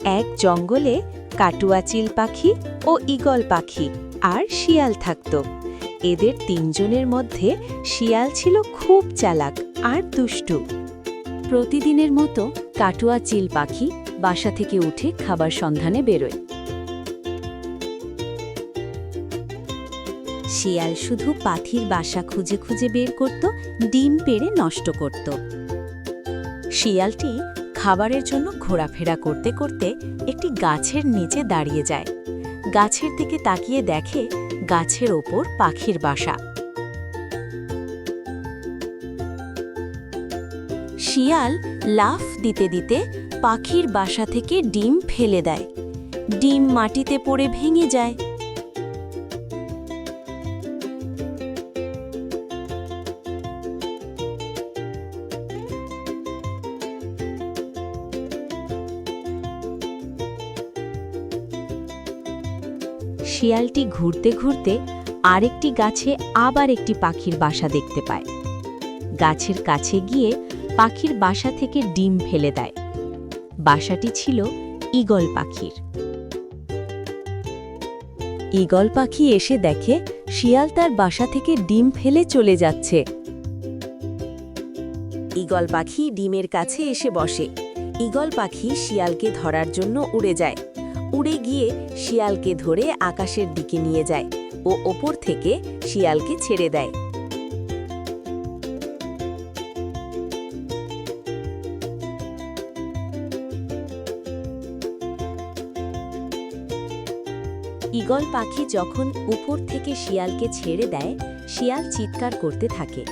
এক জঙ্গলে কাটুয়া চিল পাখি ও ঈগল পাখি আর শিয়াল থাকত। এদের তিনজনের মধ্যে শিয়াল ছিল খুব চালাক আর দুষ্টু। প্রতিদিনের মতো কাটুয়া চিল পাখি বাসা থেকে উঠে খাবার সন্ধানে বেরোয়। শিয়াল শুধু পাখির বাসা খুঁজে খুঁজে বের করত, ডিম পেড়ে নষ্ট করত। শিয়ালটি খাবারের জন্য ঘোরাফেরা করতে করতে একটি গাছের নিচে দাঁড়িয়ে যায়। গাছের দিকে তাকিয়ে দেখে গাছের ওপর পাখির বাসা। শিয়াল লাফ দিতে দিতে পাখির বাসা থেকে ডিম ফেলে দেয়। ডিম মাটিতে পড়ে ভেঙে যায়। শিয়ালটি ঘুরতে ঘুরতে আরেকটি গাছে আবার একটি পাখির বাসা দেখতে পায়। গাছের কাছে গিয়ে পাখির বাসা থেকে ডিম ফেলে দেয়। বাসাটি ছিল ঈগল পাখির। ঈগল পাখি এসে দেখে শিয়াল তার বাসা থেকে ডিম ফেলে চলে যাচ্ছে। ঈগল পাখি ডিমের কাছে এসে বসে। ঈগল পাখি শিয়ালকে ধরার জন্য উড়ে যায়। উড়ে গিয়ে শিয়ালকে ধরে আকাশের দিকে নিয়ে যায় ও ওপর থেকে শিয়ালকে ছেড়ে দেয়। ঈগল পাখি যখন উপর থেকে শিয়ালকে ছেড়ে দেয়, শিয়াল চিৎকার করতে থাকে।